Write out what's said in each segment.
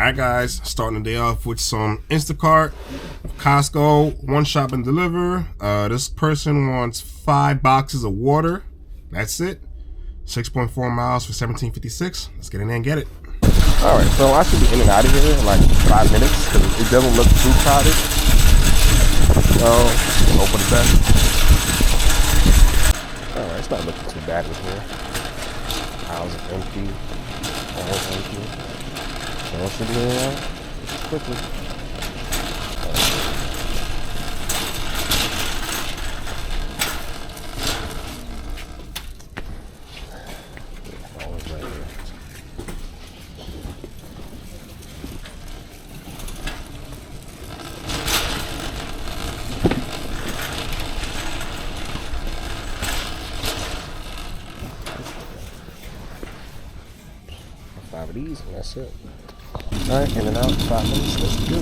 Alright guys, starting the day off with some Instacart, Costco, one shop and deliver. This person wants 5 boxes of water. That's it. 6.4 miles for $17.56. Let's get in there and get it. Alright, so I should be in and out of here in like 5 minutes because it doesn't look too crowded. So, hope for the best. Alright, it's not looking too bad in here. Aisles are empty. Almost empty. So it should be in there quickly. Five of these and that's it. Alright, in and out, 5 minutes, let's go.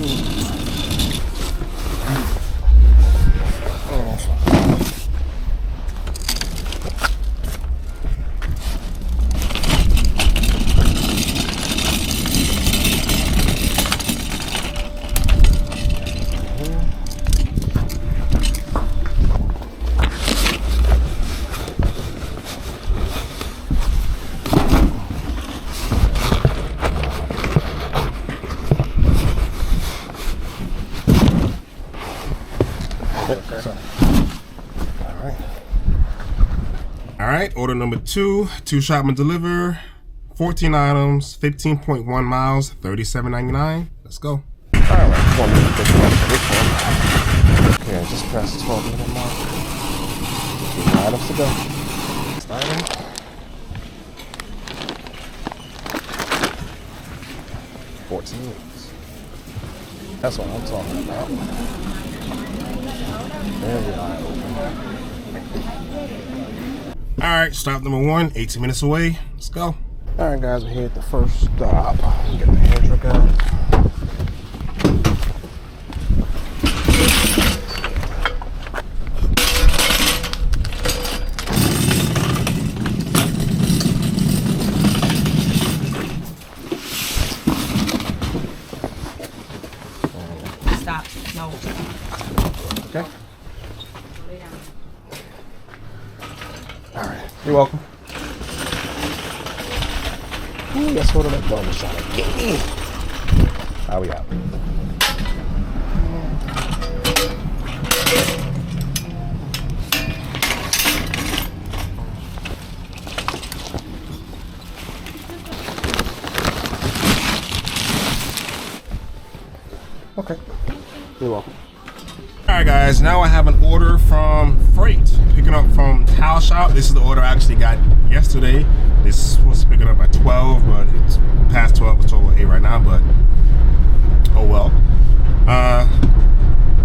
Alright, order number 2, 2 shop and deliver, 14 items, 15.1 miles, $37.99. Let's go. Alright, just want to do this one. Okay, just past the 12-minute mark. 2 items to go. Next item. $14. That's what I'm talking about. There we are. Alright, stop number 1, 18 minutes away. Let's go. Alright guys, we're here at the first stop. Get the hand truck out. Stop. No. Okay. Alright, you're welcome. Ooh, let's go to that dolly shot again. How we out? Okay, you're welcome. Alright guys, now I have an order from Frayt, picking up from Cashapp. This is the order I actually got yesterday. This was supposed to pick it up at 12, but it's past 12, it's over 8 right now, but oh well. I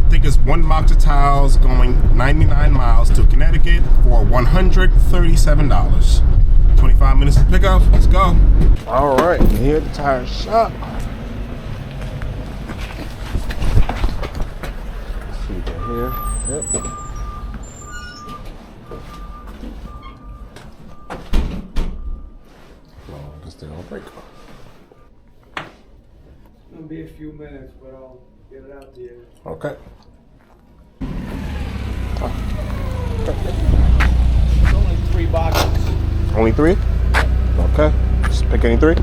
think it's 1 box of towels going 99 miles to Connecticut for $137. 25 minutes to pick up, let's go. Alright, we're here at the tire shop. Here. Yep. No, I guess they don't break. It'll be a few minutes, but I'll get it out to you. Okay. It's only 3 boxes. Only 3? Okay. Just pick any 3?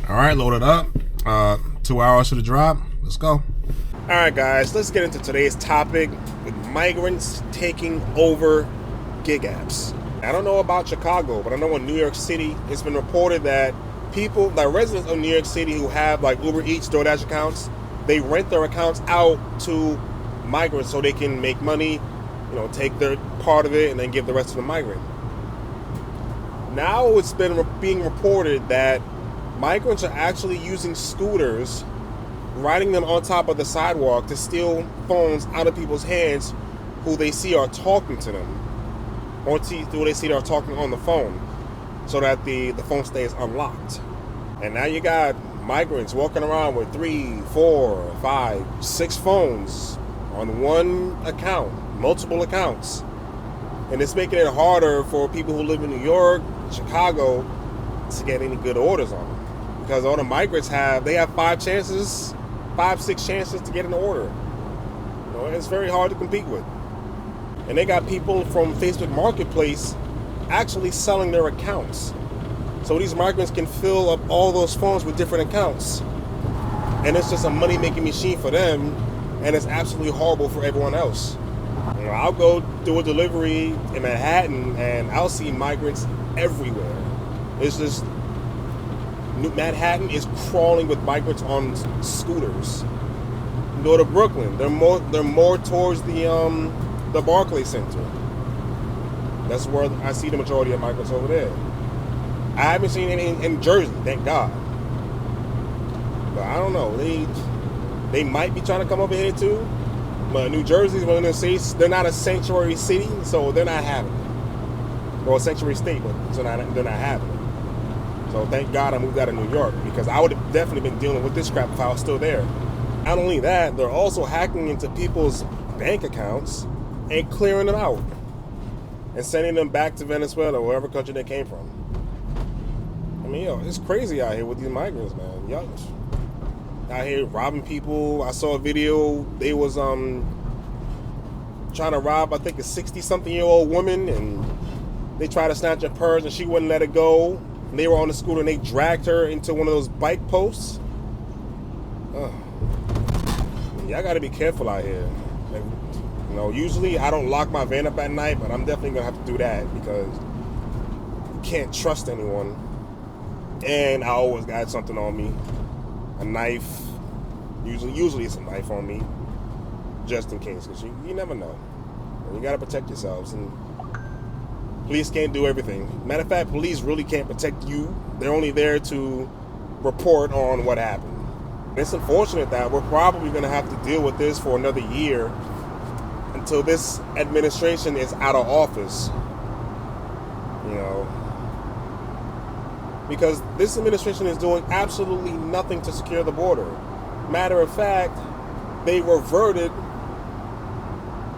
Alright, load it up. 2 hours to the drop. Let's go. Alright guys, let's get into today's topic with migrants taking over gig apps. I don't know about Chicago, but I know in New York City, it's been reported that people, like residents of New York City who have like Uber Eats, DoorDash accounts, they rent their accounts out to migrants so they can make money, you know, take their part of it and then give the rest to the migrant. Now it's been being reported that migrants are actually using scooters, riding them on top of the sidewalk to steal phones out of people's hands who they see are talking to them, or who they see are talking on the phone. so that the phone stays unlocked. And now you got migrants walking around with 3, 4, 5, 6 phones on one account, multiple accounts. And it's making it harder for people who live in New York, Chicago, to get any good orders on them. Because all the migrants have 5, 6 chances to get an order. You know, it's very hard to compete with. And they got people from Facebook Marketplace actually selling their accounts. So these migrants can fill up all those phones with different accounts. And it's just a money-making machine for them, and it's absolutely horrible for everyone else. You know, I'll go do a delivery in Manhattan, and I'll see migrants everywhere. It's just, Manhattan is crawling with migrants on scooters. You go to Brooklyn, they're more towards the Barclays Center. That's where I see the majority of migrants over there. I haven't seen any in Jersey, thank God. But I don't know. They might be trying to come over here too. But New Jersey's one of the states. They're not a sanctuary city, so they're not having it. Or a sanctuary state, but they're not having it. So thank God I moved out of New York, because I would have definitely been dealing with this crap if I was still there. Not only that, they're also hacking into people's bank accounts and clearing them out and sending them back to Venezuela or wherever country they came from. I mean, yo, it's crazy out here with these migrants, man. Y'all out here robbing people. I saw a video. They was trying to rob, I think, a 60-something-year-old woman, and they tried to snatch her purse, and she wouldn't let it go. And they were on the scooter, and they dragged her into one of those bike posts. Y'all got to be careful out here. Like, you know, usually I don't lock my van up at night, but I'm definitely gonna have to do that because you can't trust anyone. And I always got something on me. A knife. Usually it's a knife on me. Just in case. Because you never know. And you got to protect yourselves. And police can't do everything. Matter of fact, police really can't protect you. They're only there to report on what happened. And it's unfortunate that we're probably going to have to deal with this for another year until this administration is out of office. You know. Because this administration is doing absolutely nothing to secure the border. Matter of fact, they reverted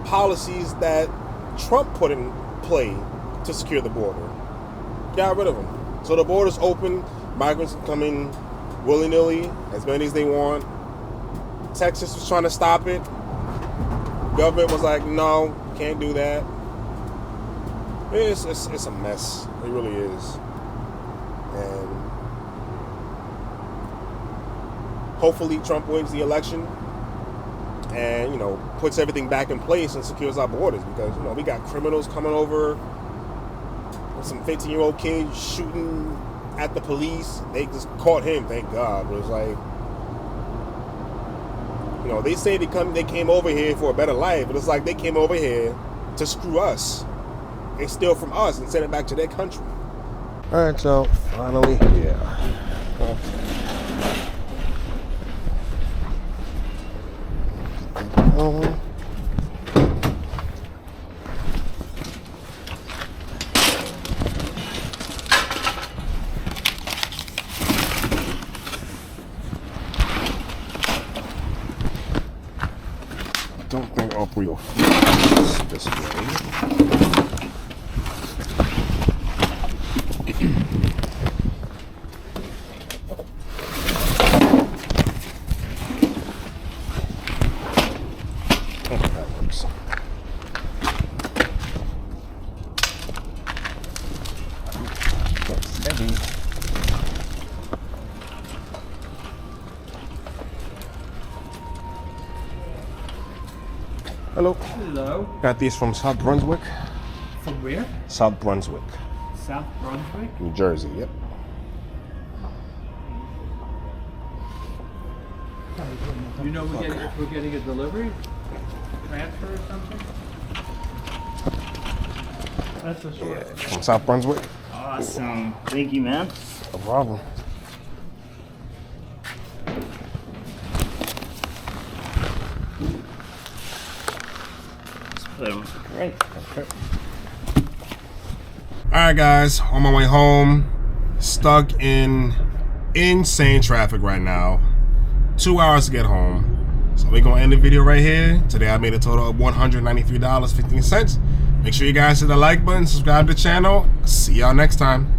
policies that Trump put in play to secure the border. Got rid of them. So the border's open. Migrants can come in willy-nilly, as many as they want. Texas was trying to stop it. Government was like, no, can't do that. It's a mess. It really is. And hopefully Trump wins the election and, you know, puts everything back in place and secures our borders, because, you know, we got criminals coming over, some 15-year-old kid shooting at the police. They just caught him, thank God. But it's like, you know, they say they came over here for a better life, but it's like they came over here to screw us and steal from us and send it back to their country. All right, so finally, yeah. Don't think up real this way. Hello. Hello. Got these from South Brunswick. From where? South Brunswick, South Brunswick? New Jersey. Yep. You know we're getting a delivery? Transfer or something? That's for sure. Yeah, from South Brunswick. Awesome. Thank you, man. No problem. Let's put them right. Okay. Alright guys, on my way home, stuck in insane traffic right now. 2 hours to get home. So we're gonna end the video right here. Today I made a total of $193.15. Make sure you guys hit the like button, subscribe to the channel. See y'all next time.